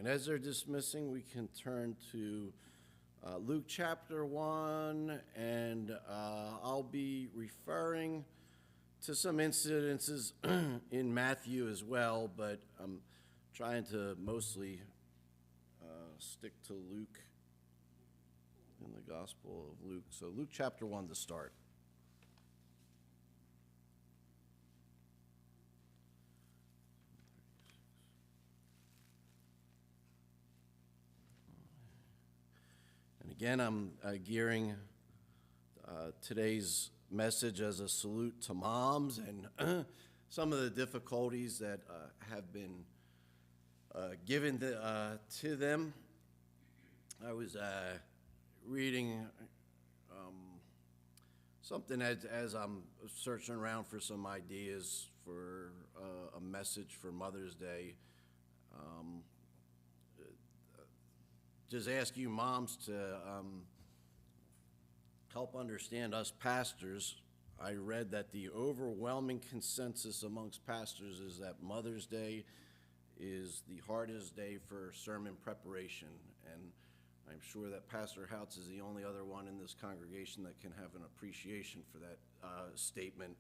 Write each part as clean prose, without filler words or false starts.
And as they're dismissing, we can turn to Luke chapter 1, and I'll be referring to some incidences in Matthew as well, but I'm trying to mostly stick to Luke in the Gospel of Luke. So Luke chapter 1 to start. And again, I'm gearing today's message as a salute to moms and some of the difficulties that have been given to them. I was reading something as I'm searching around for some ideas for a message for Mother's Day. Just ask you moms to help understand us pastors. I read that the overwhelming consensus amongst pastors is that Mother's Day is the hardest day for sermon preparation, and I'm sure that Pastor Houts is the only other one in this congregation that can have an appreciation for that statement.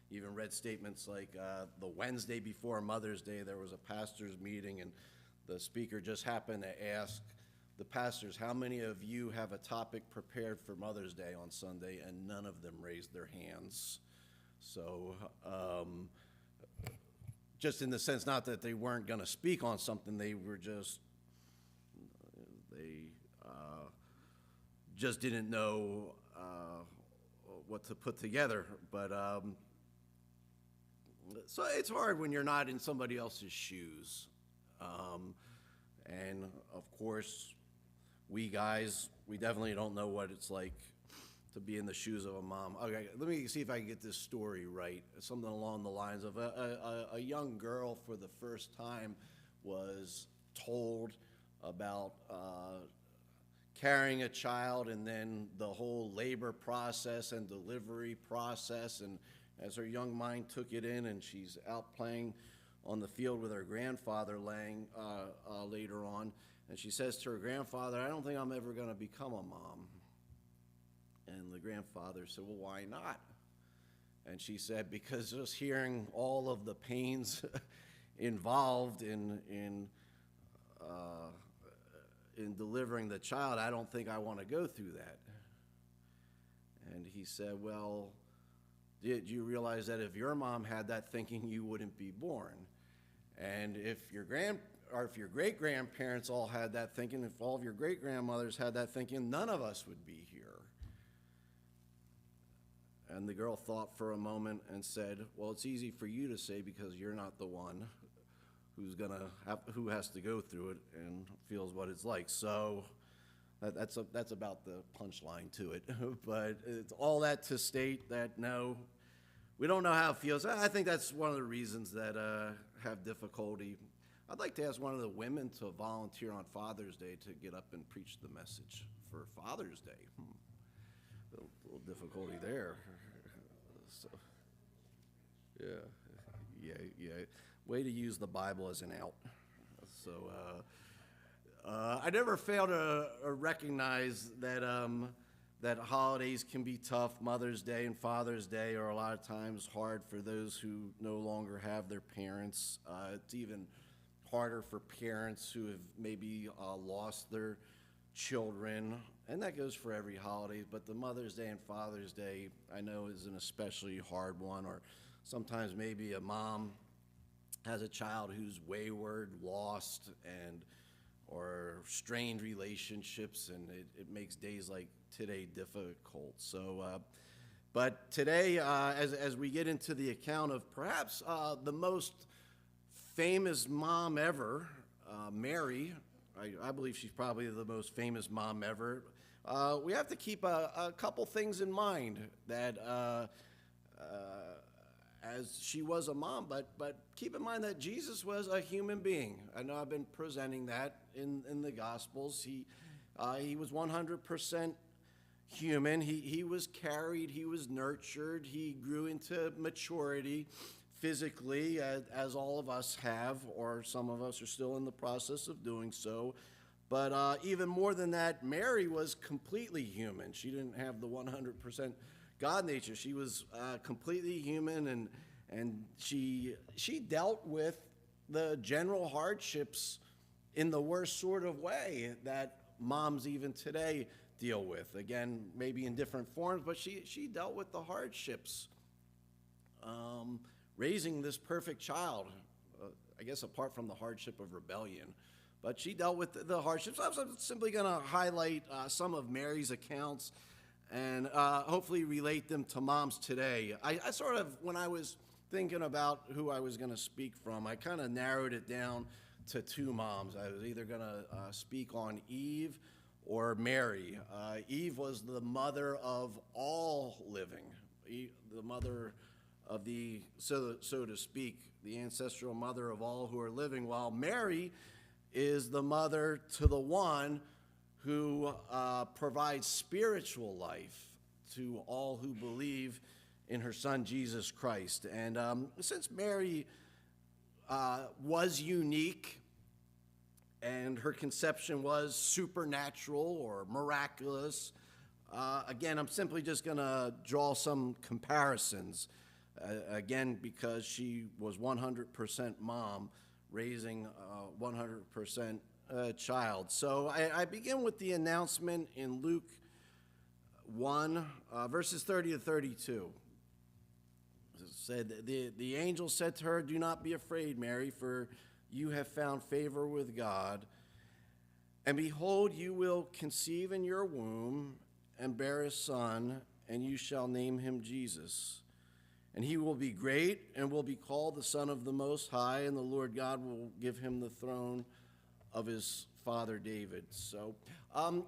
Even read statements like the Wednesday before Mother's Day, there was a pastor's meeting, and the speaker just happened to ask the pastors, how many of you have a topic prepared for Mother's Day on Sunday? And none of them raised their hands. So just in the sense, not that they weren't going to speak on something, they just didn't know what to put together. But so it's hard when you're not in somebody else's shoes. And of course, we guys, we definitely don't know what it's like to be in the shoes of a mom. Okay, let me see if I can get this story right. Something along the lines of a young girl for the first time was told about carrying a child and then the whole labor process and delivery process. And as her young mind took it in, and she's out playing on the field with her grandfather later on, and she says to her grandfather, I don't think I'm ever going to become a mom. And the grandfather said, well, why not? And she said, because just hearing all of the pains involved in delivering the child, I don't think I want to go through that. And he said, well, did you realize that if your mom had that thinking, you wouldn't be born? And if your great-grandparents all had that thinking, if all of your great-grandmothers had that thinking, none of us would be here. And the girl thought for a moment and said, well, it's easy for you to say because you're not the one who has to go through it and feels what it's like. So that's about the punchline to it. But it's all that to state that no, we don't know how it feels. I think that's one of the reasons that have difficulty. I'd like to ask one of the women to volunteer on Father's Day to get up and preach the message for Father's Day. A little difficulty there. So, yeah. Way to use the Bible as an out. So I never fail to recognize that holidays can be tough. Mother's Day and Father's Day are a lot of times hard for those who no longer have their parents. It's even harder for parents who have maybe lost their children, and that goes for every holiday, but the Mother's Day and Father's Day I know is an especially hard one. Or sometimes maybe a mom has a child who's wayward, lost, or strained relationships, and it makes days like today difficult. So but today as we get into the account of perhaps the most famous mom ever, Mary, I believe she's probably the most famous mom ever. We have to keep a couple things in mind that as she was a mom, but keep in mind that Jesus was a human being. I know I've been presenting that in the Gospels. He was 100% human. He was carried, he was nurtured, he grew into maturity physically, as all of us have, or some of us are still in the process of doing so. But even more than that, Mary was completely human. She didn't have the 100% God nature. She was completely human, and she dealt with the general hardships in the worst sort of way that moms even today deal with. Again, maybe in different forms, but she dealt with the hardships. Raising this perfect child, I guess apart from the hardship of rebellion, but she dealt with the hardships. I'm simply going to highlight some of Mary's accounts and hopefully relate them to moms today. I sort of, when I was thinking about who I was going to speak from, I kind of narrowed it down to two moms. I was either going to speak on Eve or Mary. Eve was the mother of all living, the mother of the, so to speak, the ancestral mother of all who are living, while Mary is the mother to the one who provides spiritual life to all who believe in her son, Jesus Christ. And since Mary was unique and her conception was supernatural or miraculous, again, I'm simply just going to draw some comparisons. Again, because she was 100% mom, raising 100% child. So I begin with the announcement in Luke 1, verses 30 to 32. It said, the angel said to her, "Do not be afraid, Mary, for you have found favor with God. And behold, you will conceive in your womb and bear a son, and you shall name him Jesus. And he will be great and will be called the Son of the Most High, and the Lord God will give him the throne of his father David." So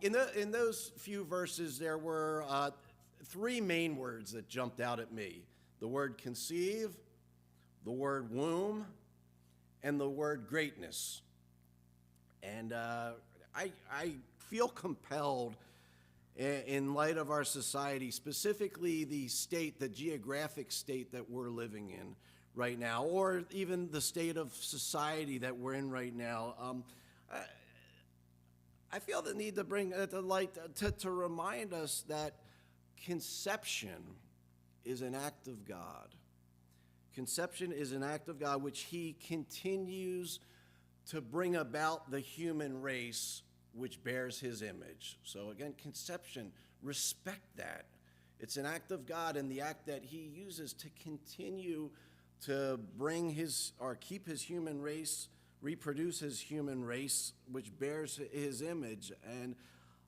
in those few verses, there were three main words that jumped out at me. The word conceive, the word womb, and the word greatness. And I feel compelled, in light of our society, specifically the state, the geographic state that we're living in right now, or even the state of society that we're in right now, I feel the need to bring to light, to remind us that conception is an act of God. Conception is an act of God which he continues to bring about the human race which bears his image. So again, conception, respect that. It's an act of God, and the act that he uses to continue to bring his, or keep his human race, reproduce his human race, which bears his image. And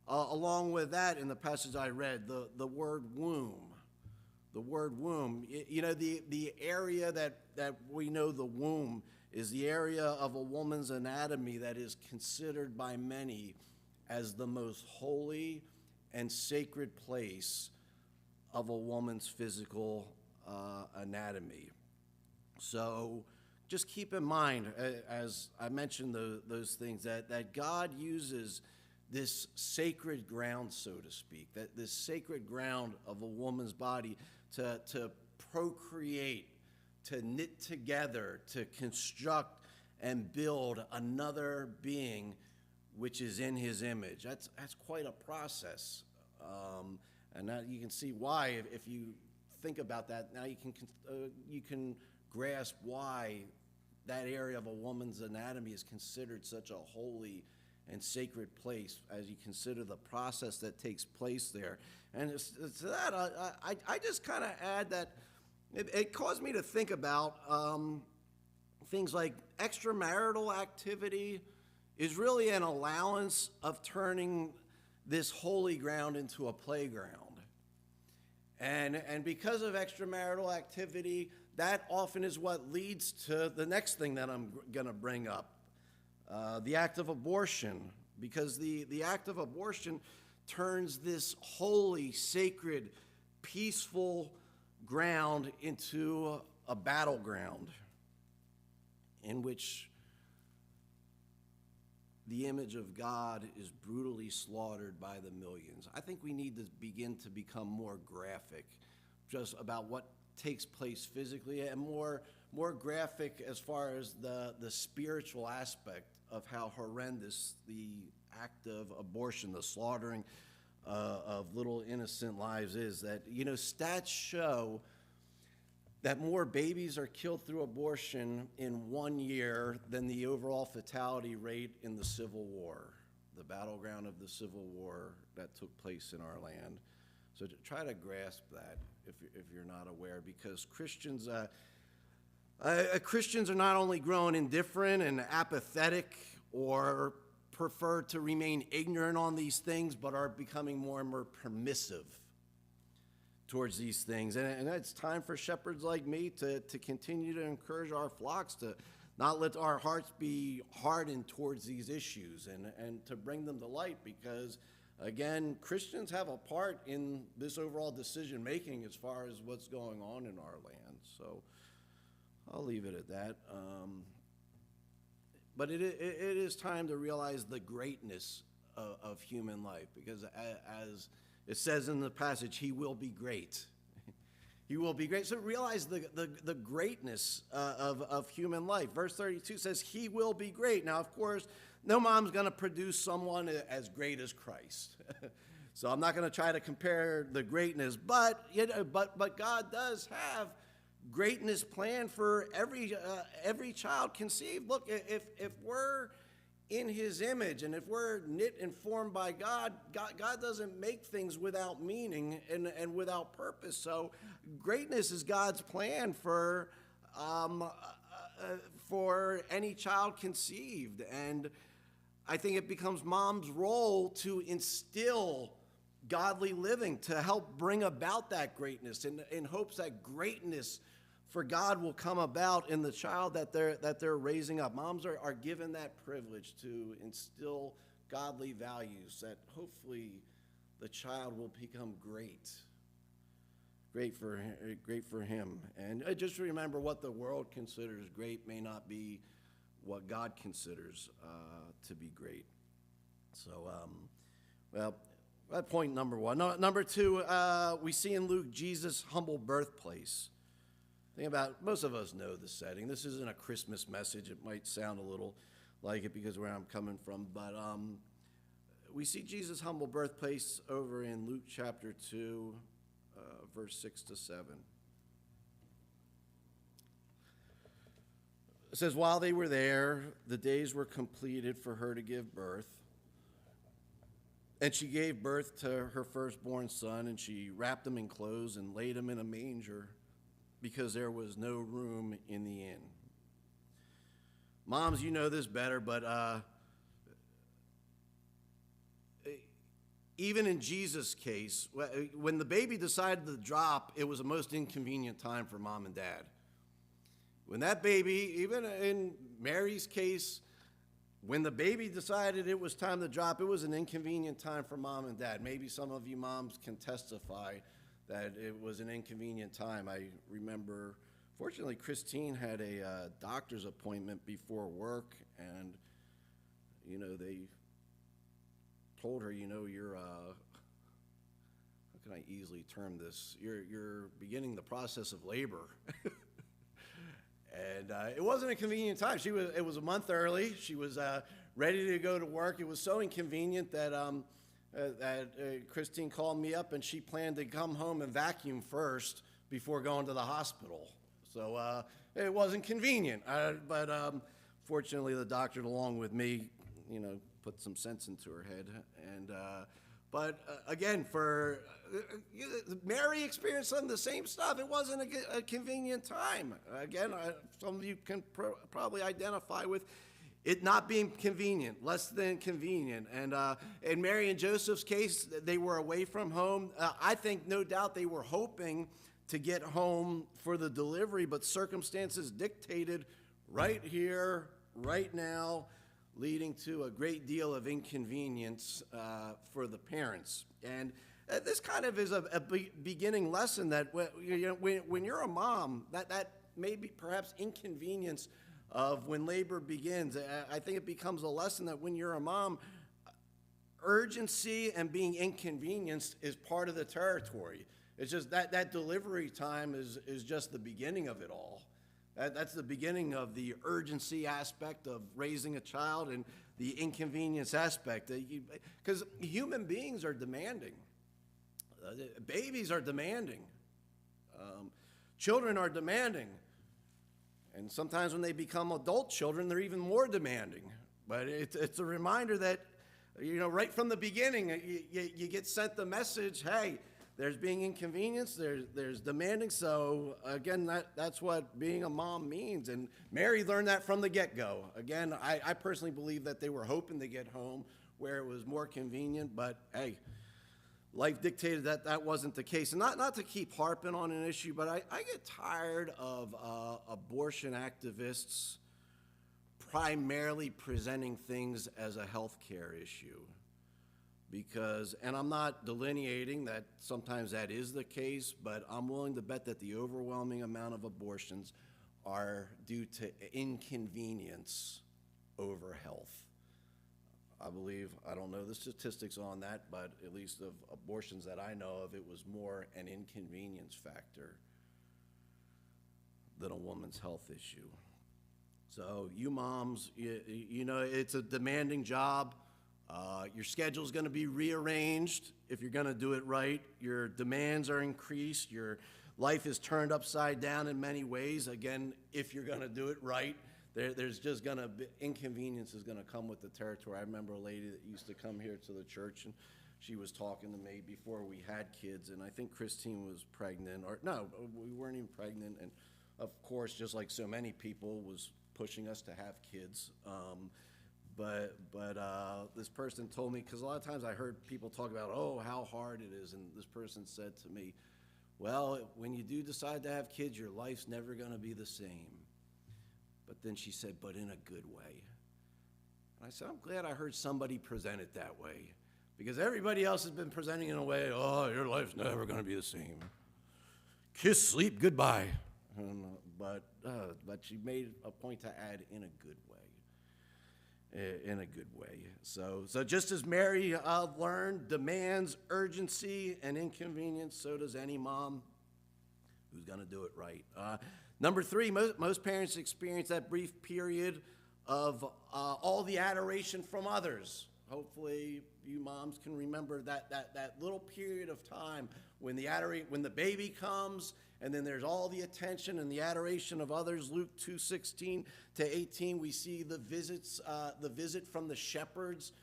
along with that, in the passage I read, the word womb. The word womb, you know, the area that we know the womb is the area of a woman's anatomy that is considered by many as the most holy and sacred place of a woman's physical anatomy. So just keep in mind, as I mentioned those things, that God uses this sacred ground, so to speak, that this sacred ground of a woman's body to procreate, to knit together, to construct and build another being which is in his image. That's quite a process. And now you can see why, if you think about that, now you can grasp why that area of a woman's anatomy is considered such a holy and sacred place, as you consider the process that takes place there. And to that, I just kind of add that it caused me to think about things like extramarital activity is really an allowance of turning this holy ground into a playground. And because of extramarital activity, that often is what leads to the next thing that I'm going to bring up, the act of abortion. Because the act of abortion turns this holy, sacred, peaceful ground into a battleground in which the image of God is brutally slaughtered by the millions. I think we need to begin to become more graphic just about what takes place physically, and more more graphic as far as the spiritual aspect of how horrendous the act of abortion, the slaughtering of little innocent lives is. That, stats show that more babies are killed through abortion in 1 year than the overall fatality rate in the Civil War, the battleground of the Civil War that took place in our land. So to try to grasp that if you're not aware, because Christians are not only growing indifferent and apathetic or prefer to remain ignorant on these things, but are becoming more and more permissive towards these things. And it's time for shepherds like me to continue to encourage our flocks to not let our hearts be hardened towards these issues and to bring them to light, because, again, Christians have a part in this overall decision making as far as what's going on in our land. So I'll leave it at that. But it is time to realize the greatness of human life, because as it says in the passage, he will be great. He will be great. So realize the greatness of human life. Verse 32 says he will be great. Now, of course, no mom's going to produce someone as great as Christ. So I'm not going to try to compare the greatness, but God does have greatness planned for every child conceived. Look, if we're in his image and if we're knit and formed by God doesn't make things without meaning and without purpose. So greatness is God's plan for any child conceived. And I think it becomes mom's role to instill godly living, to help bring about that greatness in hopes that greatness for God will come about in the child that they're raising up. Moms are given that privilege to instill godly values that hopefully the child will become great for him. And just remember, what the world considers great may not be what God considers to be great. So, point number one. Number two, we see in Luke Jesus' humble birthplace. Think about, most of us know the setting. This isn't a Christmas message. It might sound a little like it because of where I'm coming from, but we see Jesus' humble birthplace over in Luke chapter 2, verse 6 to 7. It says, while they were there, the days were completed for her to give birth. And she gave birth to her firstborn son, and she wrapped him in clothes and laid him in a manger, because there was no room in the inn. Moms, you know this better, but even in Jesus' case, when the baby decided to drop, it was the most inconvenient time for mom and dad. When that baby, even in Mary's case, when the baby decided it was time to drop, it was an inconvenient time for mom and dad. Maybe some of you moms can testify that it was an inconvenient time. I remember, fortunately, Christine had a doctor's appointment before work, and, they told her, you're, how can I easily term this? You're beginning the process of labor. And it wasn't a convenient time. It was a month early. She was ready to go to work. It was so inconvenient that Christine called me up, and she planned to come home and vacuum first before going to the hospital. So it wasn't convenient. But fortunately, the doctor, along with me, put some sense into her head. And again, for Mary experienced some of the same stuff. It wasn't a convenient time. Again, some of you can probably identify with it not being convenient, less than convenient. And in Mary and Joseph's case, they were away from home. I think no doubt they were hoping to get home for the delivery, but circumstances dictated right here, right now, leading to a great deal of inconvenience for the parents. And this kind of is a beginning lesson that when you're a mom, that may be perhaps inconvenience of when labor begins. I think it becomes a lesson that when you're a mom, urgency and being inconvenienced is part of the territory. It's just that delivery time is just the beginning of it all. That's the beginning of the urgency aspect of raising a child and the inconvenience aspect. Because human beings are demanding. Babies are demanding. Children are demanding. And sometimes when they become adult children, they're even more demanding. But it's a reminder that, right from the beginning, you get sent the message, hey, there's being inconvenienced, there's demanding. So again, that's what being a mom means. And Mary learned that from the get-go. Again, I personally believe that they were hoping to get home where it was more convenient, but hey, life dictated that wasn't the case. And not to keep harping on an issue, but I get tired of abortion activists primarily presenting things as a health care issue. Because, and I'm not delineating that sometimes that is the case, but I'm willing to bet that the overwhelming amount of abortions are due to inconvenience over health. I believe, I don't know the statistics on that, but at least of abortions that I know of, it was more an inconvenience factor than a woman's health issue. So you moms, it's a demanding job. Your schedule's going to be rearranged if you're going to do it right. Your demands are increased. Your life is turned upside down in many ways. Again, if you're going to do it right, there's just going to be inconvenience is going to come with the territory. I remember a lady that used to come here to the church, and she was talking to me before we had kids, and I think Christine was pregnant, or no, we weren't even pregnant, and of course, just like so many people, was pushing us to have kids. But this person told me, because a lot of times I heard people talk about, oh, how hard it is, and this person said to me, well, when you do decide to have kids, your life's never going to be the same. But then she said, but in a good way. And I said, I'm glad I heard somebody present it that way, because everybody else has been presenting in a way, oh, your life's never going to be the same. Kiss, sleep, goodbye. But she made a point to add in a good way. In a good way. So just as Mary learned demands, urgency, and inconvenience, so does any mom who's going to do it right. Number three, most parents experience that brief period of all the adoration from others. Hopefully you moms can remember that little period of time when the baby comes, and then there's all the attention and the adoration of others. Luke 2:16 to 18, we see the visit from the shepherds.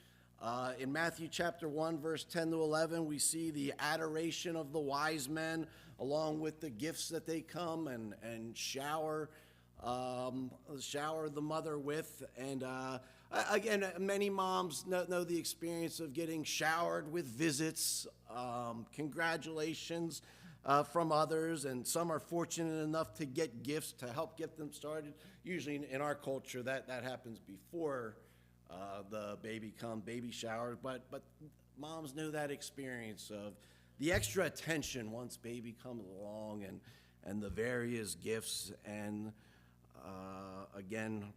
In Matthew chapter 1, verse 10 to 11, we see the adoration of the wise men, along with the gifts that they come and shower the mother with. And again, many moms know the experience of getting showered with visits, congratulations from others, and some are fortunate enough to get gifts to help get them started. Usually in our culture, that happens before the baby shower, but moms know that experience of the extra attention once baby comes along, and the various gifts. And again,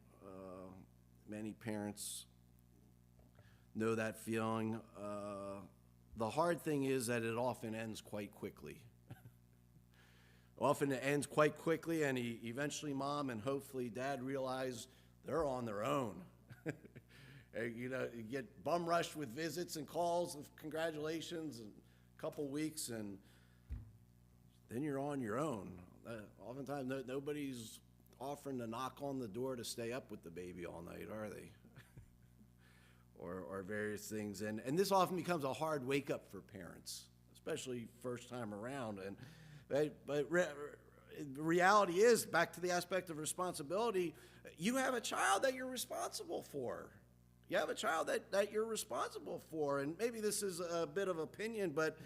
many parents know that feeling. The hard thing is that it often ends quite quickly. Often it ends quite quickly, and eventually mom and hopefully dad realize they're on their own. You get bum rushed with visits and calls of congratulations and a couple weeks, and then you're on your own. Oftentimes nobody's offering to knock on the door to stay up with the baby all night, are they? or various things. And this often becomes a hard wake-up for parents, especially first time around. But the reality is, back to the aspect of responsibility, you have a child that you're responsible for. You have a child that you're responsible for. And maybe this is a bit of opinion, but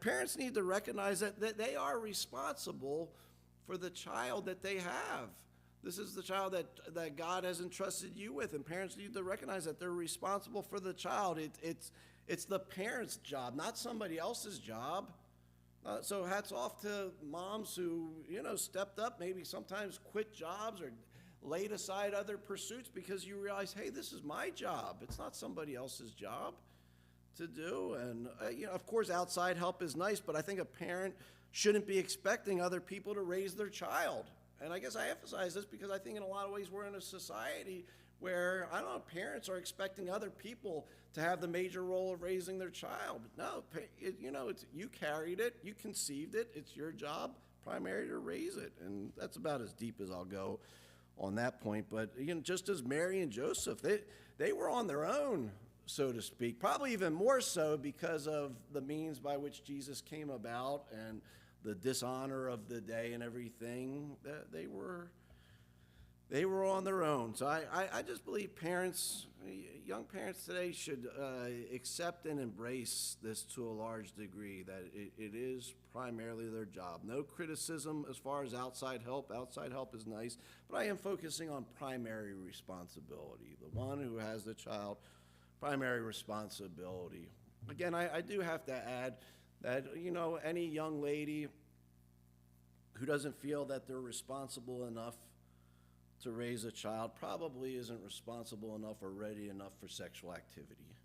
parents need to recognize that they are responsible for the child that they have. This is the child that God has entrusted you with, and parents need to recognize that they're responsible for the child. It's the parent's job, not somebody else's job. So hats off to moms who, stepped up, maybe sometimes quit jobs or laid aside other pursuits because you realize, hey, this is my job. It's not somebody else's job to do. And, of course, outside help is nice, but I think a parent shouldn't be expecting other people to raise their child. And I guess I emphasize this because I think in a lot of ways we're in a society where, I don't know, parents are expecting other people to have the major role of raising their child. No, you carried it, you conceived it, it's your job primarily to raise it. And that's about as deep as I'll go on that point. But just as Mary and Joseph, they were on their own, so to speak, probably even more so because of the means by which Jesus came about and the dishonor of the day and everything. They were on their own. So I just believe parents, young parents today should accept and embrace this to a large degree, that it is primarily their job. No criticism as far as outside help. Outside help is nice, but I am focusing on primary responsibility. The one who has the child, primary responsibility. Again, I do have to add that, any young lady who doesn't feel that they're responsible enough to raise a child probably isn't responsible enough or ready enough for sexual activity.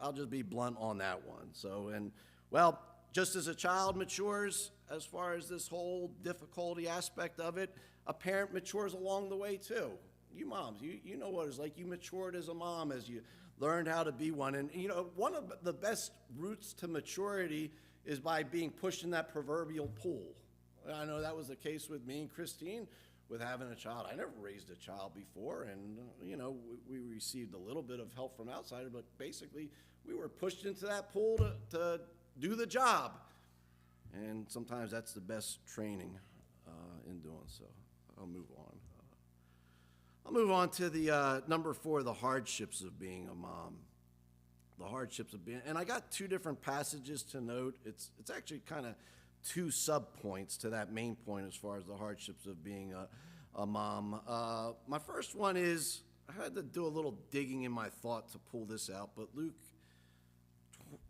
I'll just be blunt on that one. So, just as a child matures, as far as this whole difficulty aspect of it, a parent matures along the way too. You moms, you know what it's like. You matured as a mom as you learned how to be one. And, one of the best routes to maturity is by being pushed in that proverbial pool. I know that was the case with me and Christine with having a child. I never raised a child before, and, we received a little bit of help from outside, but basically we were pushed into that pool to do the job. And sometimes that's the best training in doing so. I'll move on. I'll move on to the number 4, the hardships of being a mom. The hardships of being, and I got 2 different passages to note. It's actually kind of 2 sub-points to that main point as far as the hardships of being a mom. My first one is, I had to do a little digging in my thought to pull this out, but Luke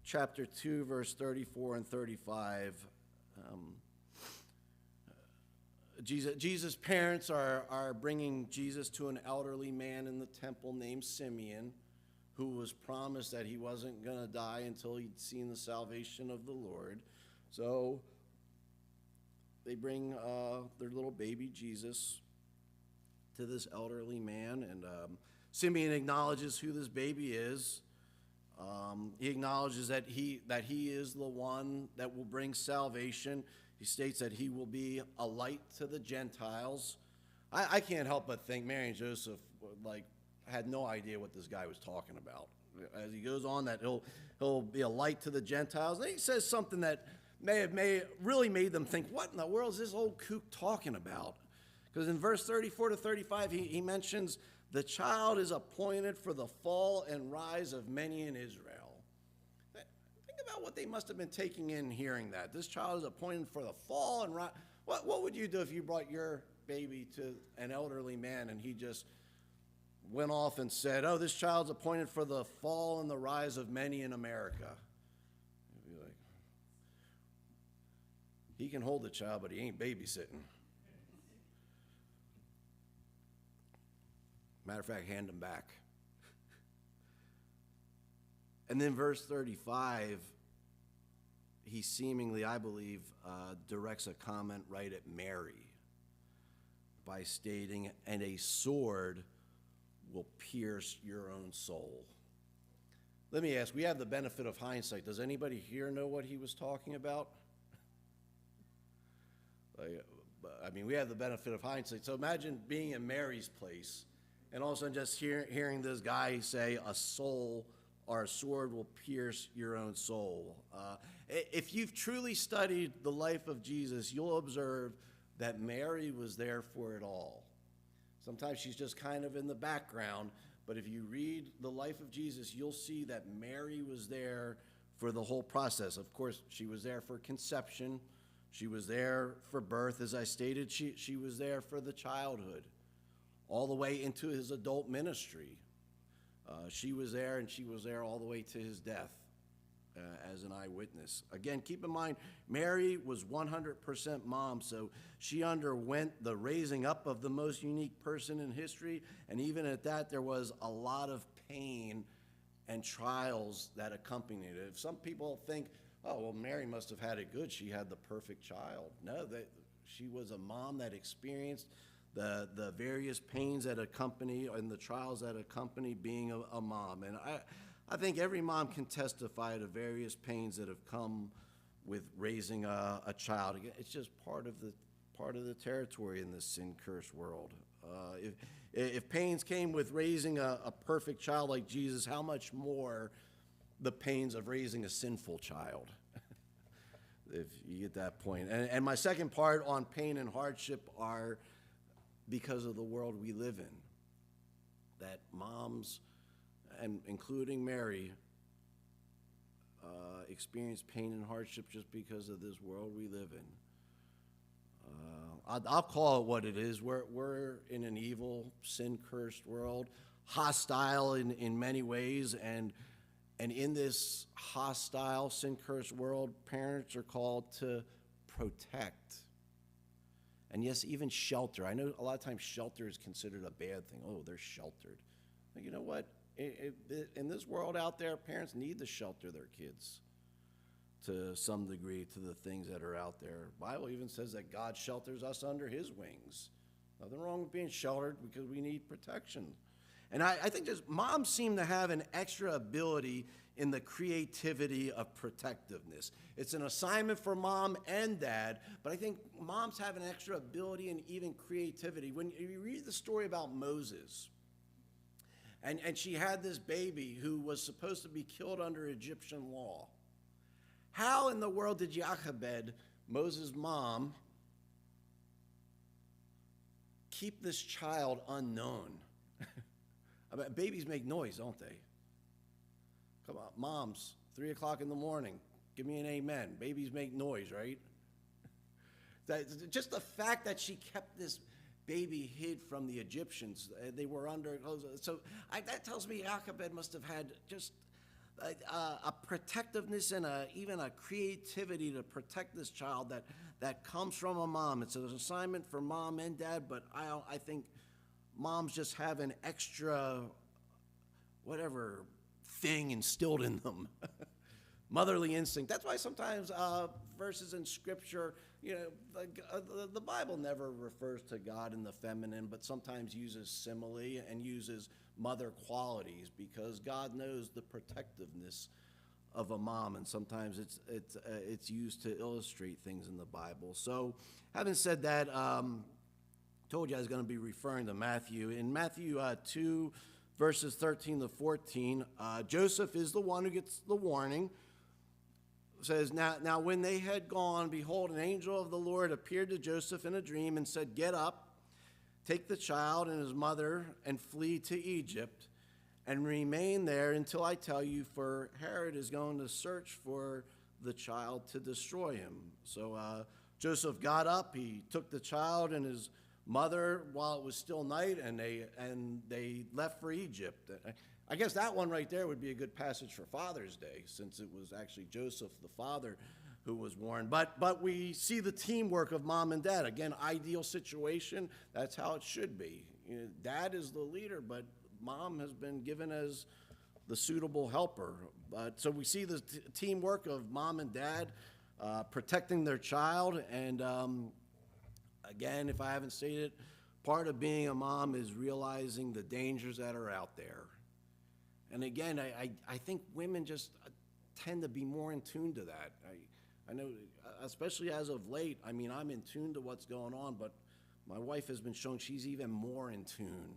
chapter 2, verse 34 and 35, Jesus' parents are bringing Jesus to an elderly man in the temple named Simeon, who was promised that he wasn't going to die until he'd seen the salvation of the Lord. So they bring their little baby Jesus to this elderly man, and Simeon acknowledges who this baby is. He acknowledges that he is the one that will bring salvation. He states that he will be a light to the Gentiles. I can't help but think Mary and Joseph had no idea what this guy was talking about. As he goes on, that he'll be a light to the Gentiles. And he says something that may really made them think, what in the world is this old kook talking about? Because in verse 34 to 35, he mentions the child is appointed for the fall and rise of many in Israel. Think about what they must have been taking in hearing that. This child is appointed for the fall and rise. What would you do if you brought your baby to an elderly man and he just went off and said, oh, this child's appointed for the fall and the rise of many in America? You'd be like, he can hold the child, but he ain't babysitting. Matter of fact, hand him back. And then verse 35, he seemingly, I believe, directs a comment right at Mary by stating, and a sword will pierce your own soul. Let me ask, we have the benefit of hindsight. Does anybody here know what he was talking about? We have the benefit of hindsight. So imagine being in Mary's place and all of a sudden just hearing this guy say, a soul or a sword will pierce your own soul. If you've truly studied the life of Jesus, you'll observe that Mary was there for it all. Sometimes she's just kind of in the background, but if you read the life of Jesus, you'll see that Mary was there for the whole process. Of course, she was there for conception. She was there for birth, as I stated. She was there for the childhood, all the way into his adult ministry. She was there, and she was there all the way to his death as an eyewitness. Again, keep in mind, Mary was 100% mom, so she underwent the raising up of the most unique person in history, and even at that, there was a lot of pain and trials that accompanied it. If some people think, oh, well, Mary must have had it good. She had the perfect child. No, She was a mom that experienced the various pains that accompany and the trials that accompany being a mom. And I think every mom can testify to various pains that have come with raising a child. It's just part of the territory in this sin-cursed world. If pains came with raising a perfect child like Jesus, how much more the pains of raising a sinful child? If you get that point. And my second part on pain and hardship are because of the world we live in. That moms, and including Mary, experience pain and hardship just because of this world we live in. I'll call it what it is. We're in an evil, sin-cursed world, hostile in many ways, and in this hostile, sin-cursed world, parents are called to protect. And yes, even shelter. I know a lot of times shelter is considered a bad thing. Oh, they're sheltered. But you know what? In this world out there, parents need to shelter their kids to some degree to the things that are out there. The Bible even says that God shelters us under his wings. Nothing wrong with being sheltered because we need protection. And I think just moms seem to have an extra ability in the creativity of protectiveness. It's an assignment for mom and dad, but I think moms have an extra ability and even creativity. When you read the story about Moses, and she had this baby who was supposed to be killed under Egyptian law, how in the world did Jochebed, Moses' mom, keep this child unknown? I mean, babies make noise, don't they? Come on, moms, 3 o'clock in the morning, give me an amen. Babies make noise, right? Just the fact that she kept this baby hid from the Egyptians, they were under, so that tells me Jochebed must have had just a protectiveness and even a creativity to protect this child that comes from a mom. It's an assignment for mom and dad, but I think moms just have an extra whatever thing instilled in them. Motherly instinct. That's why sometimes verses in Scripture, the Bible never refers to God in the feminine, but sometimes uses simile and uses mother qualities because God knows the protectiveness of a mom, and sometimes it's used to illustrate things in the Bible. So, having said that, told you I was going to be referring to Matthew. In Matthew 2, verses 13 to 14, Joseph is the one who gets the warning. It says, now when they had gone, behold, an angel of the Lord appeared to Joseph in a dream and said, "Get up, take the child and his mother and flee to Egypt and remain there until I tell you, for Herod is going to search for the child to destroy him." So Joseph got up, he took the child and his mother while it was still night, and they left for Egypt. I guess that one right there would be a good passage for Father's Day, since it was actually Joseph, the father, who was warned. But we see the teamwork of mom and dad. Again, ideal situation. That's how it should be. Dad is the leader, but mom has been given as the suitable helper. But so we see the teamwork of mom and dad protecting their child. And again, if I haven't stated, part of being a mom is realizing the dangers that are out there. And again, I think women just tend to be more in tune to that. I know, especially as of late, I mean, I'm in tune to what's going on, but my wife has been shown she's even more in tune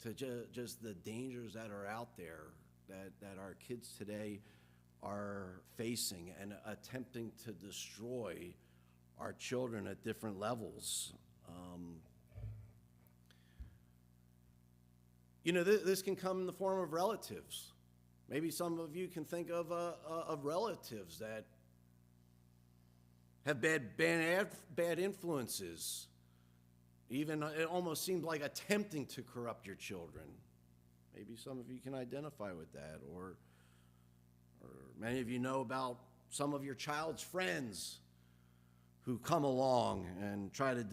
to just the dangers that are out there that our kids today are facing and attempting to destroy our children at different levels. This can come in the form of relatives. Maybe some of you can think of relatives that have bad influences. Even it almost seems like attempting to corrupt your children. Maybe some of you can identify with that, or many of you know about some of your child's friends who come along and try to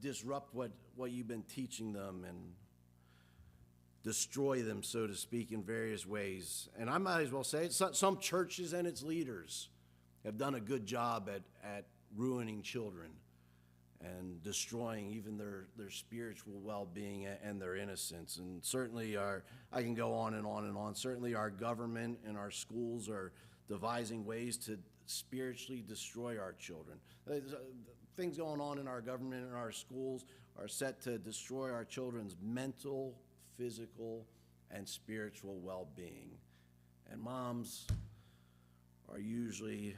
disrupt what you've been teaching them and destroy them, so to speak, in various ways. And I might as well say it, some churches and its leaders have done a good job at ruining children and destroying even their spiritual well-being and their innocence. And certainly I can go on and on and on. Certainly our government and our schools are devising ways to spiritually destroy our children. Things going on in our government and our schools are set to destroy our children's mental, physical, and spiritual well-being. And moms are usually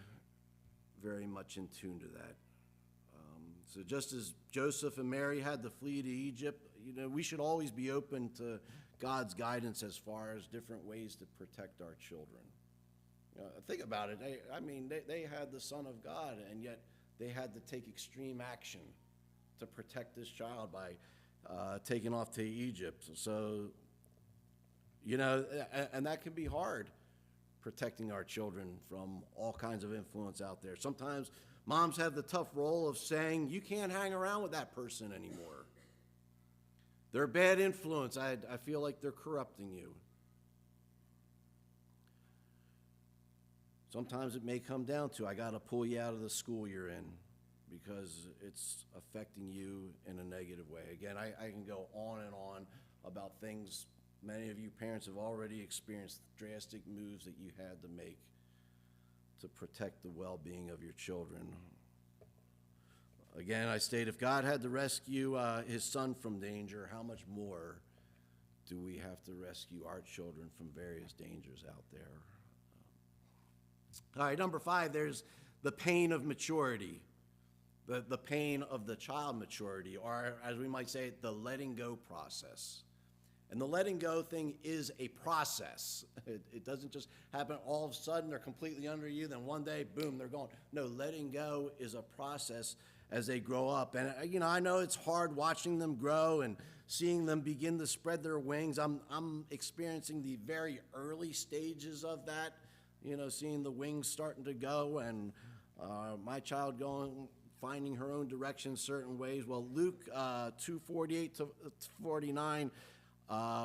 very much in tune to that. So just as Joseph and Mary had to flee to Egypt, we should always be open to God's guidance as far as different ways to protect our children. Think about it. They had the Son of God, and yet they had to take extreme action to protect this child by taking off to Egypt. So, and that can be hard, protecting our children from all kinds of influence out there. Sometimes moms have the tough role of saying, you can't hang around with that person anymore. They're a bad influence. I feel like they're corrupting you. Sometimes it may come down to, I got to pull you out of the school you're in because it's affecting you in a negative way. Again, I can go on and on about things many of you parents have already experienced, drastic moves that you had to make to protect the well-being of your children. Again, I state, if God had to rescue his Son from danger, how much more do we have to rescue our children from various dangers out there? All right, number 5, there's the pain of maturity, the pain of the child maturity, or as we might say, the letting go process. And the letting go thing is a process. It doesn't just happen all of a sudden, they're completely under you, then one day, boom, they're gone. No, letting go is a process as they grow up. And, I know it's hard watching them grow and seeing them begin to spread their wings. I'm experiencing the very early stages of that, seeing the wings starting to go and my child finding her own direction in certain ways. Well, Luke 2:48 to 49,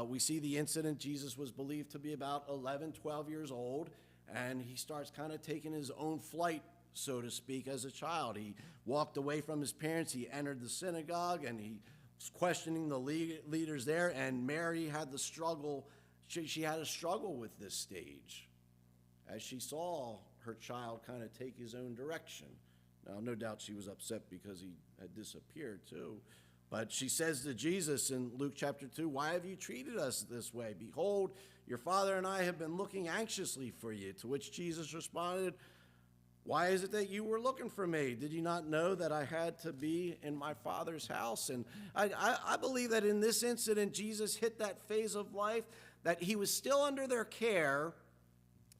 we see the incident. Jesus was believed to be about 11, 12 years old, and he starts kind of taking his own flight, so to speak, as a child. He walked away from his parents. He entered the synagogue, and he was questioning the leaders there, and Mary had the struggle. She had a struggle with this stage as she saw her child kind of take his own direction. Now, no doubt she was upset because he had disappeared too. But she says to Jesus in Luke chapter 2, "Why have you treated us this way? Behold, your father and I have been looking anxiously for you." To which Jesus responded, "Why is it that you were looking for me? Did you not know that I had to be in my Father's house?" And I believe that in this incident, Jesus hit that phase of life that he was still under their care,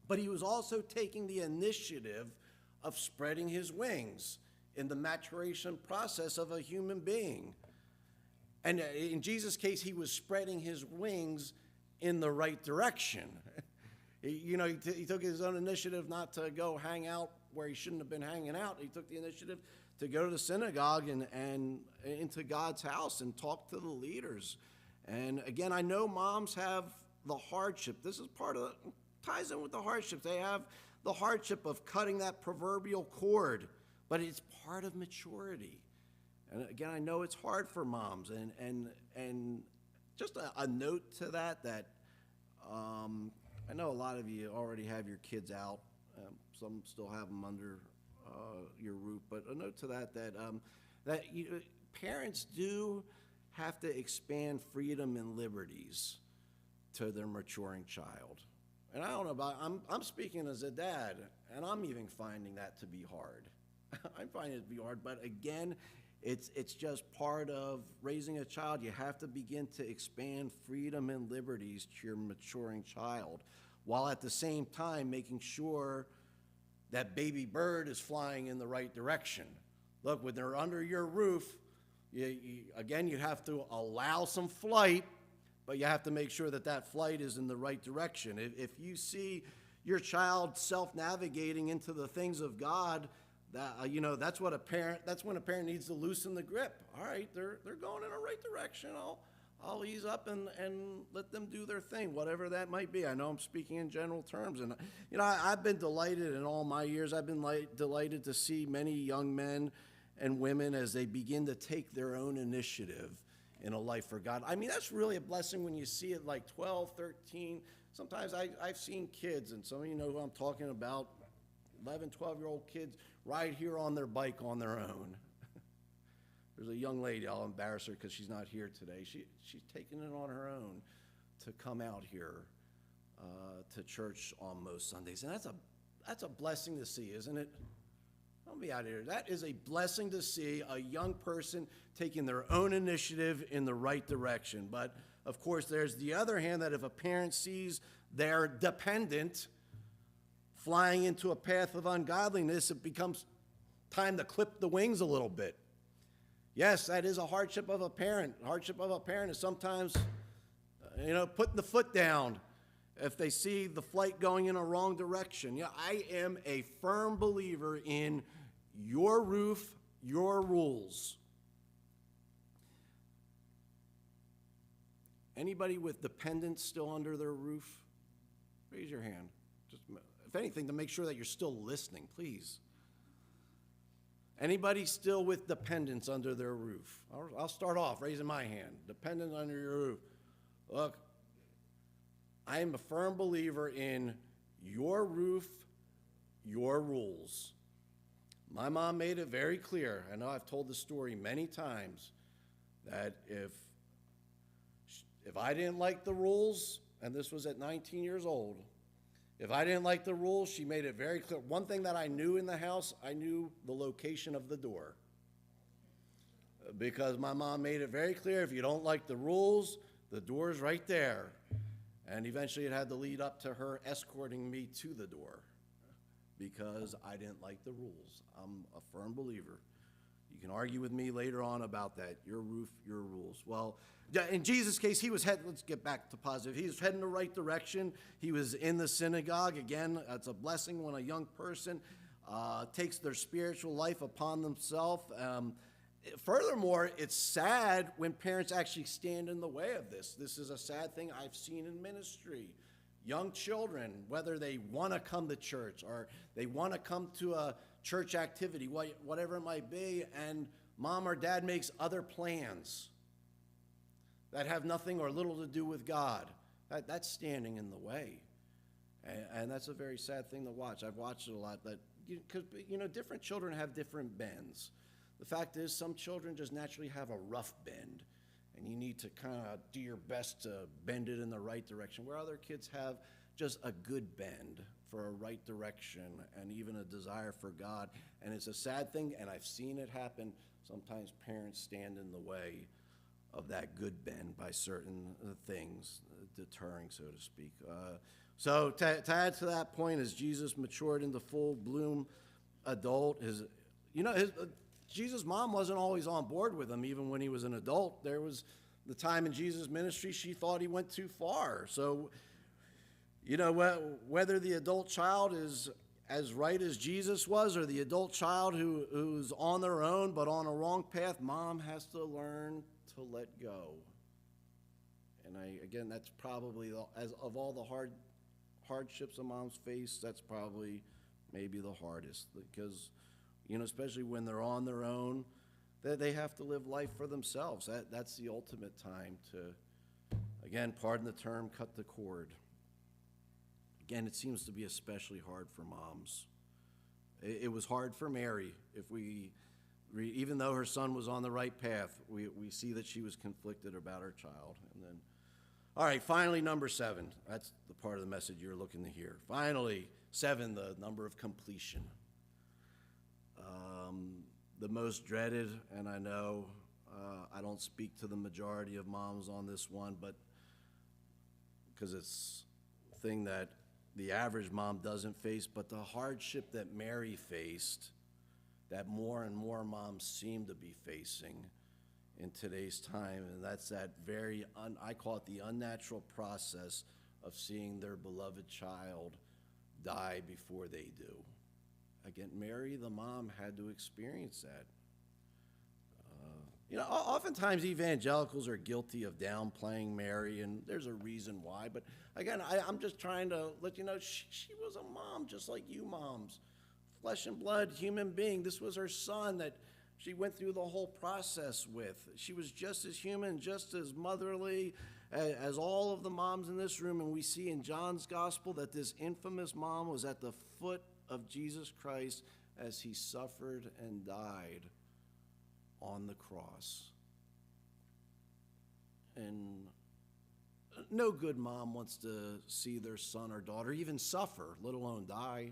but he was also taking the initiative of spreading his wings in the maturation process of a human being. And in Jesus' case, he was spreading his wings in the right direction. He took his own initiative not to go hang out where he shouldn't have been hanging out. He took the initiative to go to the synagogue and into God's house and talk to the leaders. And again, I know moms have the hardship. This is ties in with the hardship. They have the hardship of cutting that proverbial cord, but it's part of maturity. And again, I know it's hard for moms, and just a note to that I know a lot of you already have your kids out. Some still have them under your roof, but a note to that parents do have to expand freedom and liberties to their maturing child. And I don't know I'm speaking as a dad, and I'm even finding that to be hard. I'm finding it to be hard, but again, it's just part of raising a child. You have to begin to expand freedom and liberties to your maturing child, while at the same time making sure that baby bird is flying in the right direction. Look, when they're under your roof, you have to allow some flight, but you have to make sure that flight is in the right direction. If you see your child self-navigating into the things of God, that's when a parent needs to loosen the grip. All right, they're going in the right direction. I'll ease up and let them do their thing, whatever that might be. I know I'm speaking in general terms. And, I've been delighted in all my years. I've been delighted to see many young men and women as they begin to take their own initiative in a life for God. I mean, that's really a blessing when you see it like 12, 13. Sometimes I've seen kids, and some of you know who I'm talking about, 11, 12-year-old kids ride here on their bike on their own. There's a young lady, I'll embarrass her because she's not here today. She's taken it on her own to come out here to church on most Sundays. And that's a blessing to see, isn't it? I'll be out of here. That is a blessing to see a young person taking their own initiative in the right direction. But, of course, there's the other hand that if a parent sees their dependent flying into a path of ungodliness, it becomes time to clip the wings a little bit. Yes, that is a hardship of a parent. Hardship of a parent is sometimes, putting the foot down if they see the flight going in a wrong direction. Yeah, I am a firm believer in your roof, your rules. Anybody with dependents still under their roof? Raise your hand. Just, if anything, to make sure that you're still listening, please. Anybody still with dependents under their roof? I'll start off raising my hand. Dependents under your roof. Look, I am a firm believer in your roof, your rules. My mom made it very clear, I know I've told the story many times, that if I didn't like the rules, and this was at 19 years old, if I didn't like the rules, she made it very clear. One thing that I knew in the house, I knew the location of the door. Because my mom made it very clear, if you don't like the rules, the door's right there. And eventually it had to lead up to her escorting me to the door because I didn't like the rules. I'm a firm believer. You can argue with me later on about that. Your roof, your rules. Well, in Jesus' case, let's get back to positive. He was heading the right direction. He was in the synagogue. Again, it's a blessing when a young person takes their spiritual life upon themselves. Furthermore, it's sad when parents actually stand in the way of this. This is a sad thing I've seen in ministry. Young children, whether they want to come to church or they want to come to a church activity, whatever it might be, and mom or dad makes other plans that have nothing or little to do with God. That's standing in the way. And that's a very sad thing to watch. I've watched it a lot. Because different children have different bends. The fact is, some children just naturally have a rough bend, and you need to kind of do your best to bend it in the right direction, where other kids have just a good bend for a right direction and even a desire for God. And it's a sad thing, and I've seen it happen. Sometimes parents stand in the way of that good bend by certain things, deterring, so to speak. So to add to that point, as Jesus matured into full-bloom adult, Jesus' mom wasn't always on board with him, even when he was an adult. There was the time in Jesus' ministry she thought he went too far. So, whether the adult child is as right as Jesus was, or the adult child who's on their own but on a wrong path, mom has to learn to let go. And again, that's probably, as of all the hardships a mom's face, that's probably maybe the hardest, because especially when they're on their own, they have to live life for themselves. That's the ultimate time to, again, pardon the term, cut the cord. Again, it seems to be especially hard for moms. It was hard for Mary. Even though her son was on the right path, we see that she was conflicted about her child. And then, all right, finally, number 7. That's the part of the message you're looking to hear. Finally, 7, the number of completion. The most dreaded, and I know I don't speak to the majority of moms on this one, but because it's a thing that the average mom doesn't face, but the hardship that Mary faced, that more and more moms seem to be facing in today's time, and that's that I call it the unnatural process of seeing their beloved child die before they do. Again, Mary, the mom, had to experience that. Oftentimes evangelicals are guilty of downplaying Mary, and there's a reason why. But again, I'm just trying to let you know she was a mom just like you moms. Flesh and blood, human being. This was her son that she went through the whole process with. She was just as human, just as motherly as all of the moms in this room. And we see in John's gospel that this infamous mom was at the foot of Jesus Christ as he suffered and died on the cross. And no good mom wants to see their son or daughter even suffer, let alone die.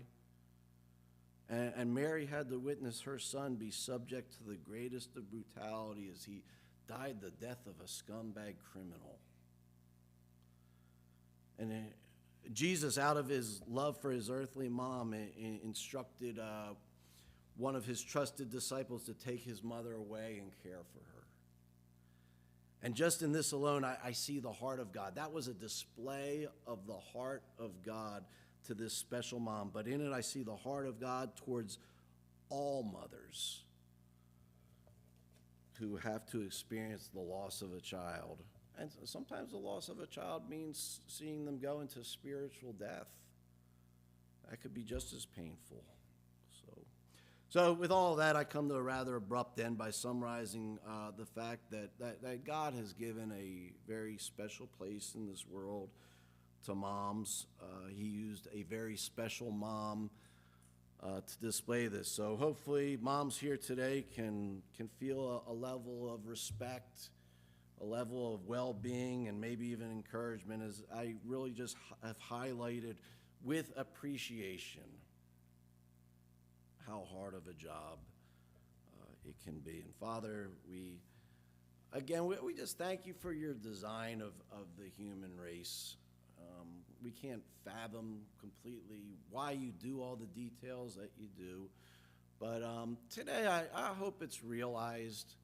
And Mary had to witness her son be subject to the greatest of brutality as he died the death of a scumbag criminal. And Jesus, out of his love for his earthly mom, instructed one of his trusted disciples to take his mother away and care for her. And just in this alone, I see the heart of God. That was a display of the heart of God to this special mom. But in it, I see the heart of God towards all mothers who have to experience the loss of a child. And sometimes the loss of a child means seeing them go into spiritual death. That could be just as painful. So with all of that, I come to a rather abrupt end by summarizing the fact that God has given a very special place in this world to moms. He used a very special mom to display this. So hopefully moms here today can feel a level of respect, a level of well-being, and maybe even encouragement, as I really just have highlighted with appreciation how hard of a job it can be. And Father, we just thank you for your design of the human race. We can't fathom completely why you do all the details that you do. But today I hope it's realized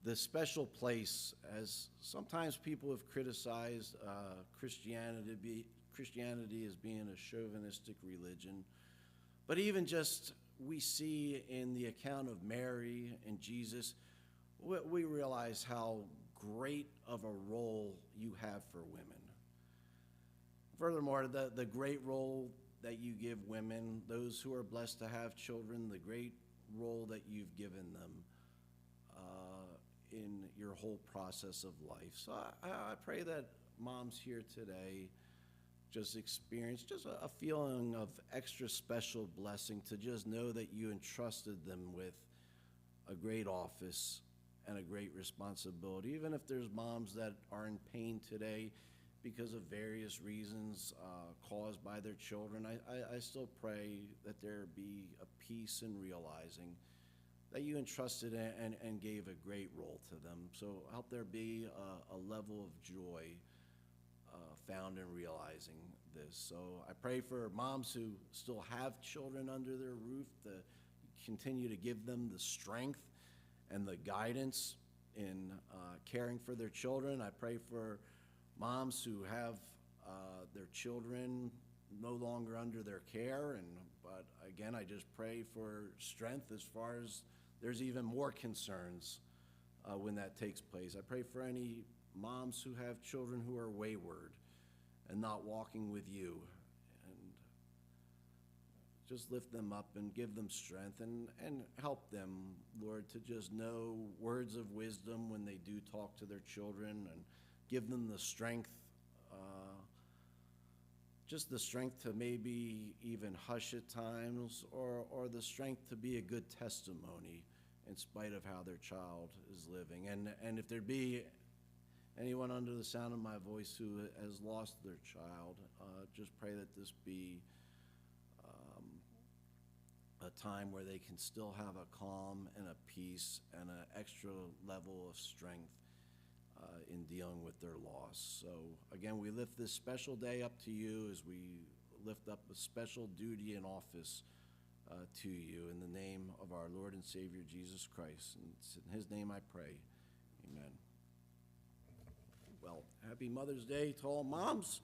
the special place, as sometimes people have criticized Christianity as being a chauvinistic religion. But even just we see in the account of Mary and Jesus, we realize how great of a role you have for women. Furthermore, the great role that you give women, those who are blessed to have children, the great role that you've given them in your whole process of life. So I pray that moms here today just experience just a feeling of extra special blessing to just know that you entrusted them with a great office and a great responsibility. Even if there's moms that are in pain today because of various reasons caused by their children, I still pray that there be a peace in realizing that you entrusted and gave a great role to them. So help there be a level of joy found in realizing this. So I pray for moms who still have children under their roof to continue to give them the strength and the guidance in caring for their children. I pray for moms who have their children no longer under their care, but again, I just pray for strength as far as there's even more concerns when that takes place. I pray for any moms who have children who are wayward and not walking with you, and just lift them up and give them strength and help them, Lord, to just know words of wisdom when they do talk to their children, and give them the strength, just the strength to maybe even hush at times, or the strength to be a good testimony in spite of how their child is living. And if there be anyone under the sound of my voice who has lost their child, just pray that this be a time where they can still have a calm and a peace and an extra level of strength in dealing with their loss. So again, we lift this special day up to you as we lift up a special duty and office to you in the name of our Lord and Savior Jesus Christ. And it's in his name I pray. Amen. Well, happy Mother's Day to all moms.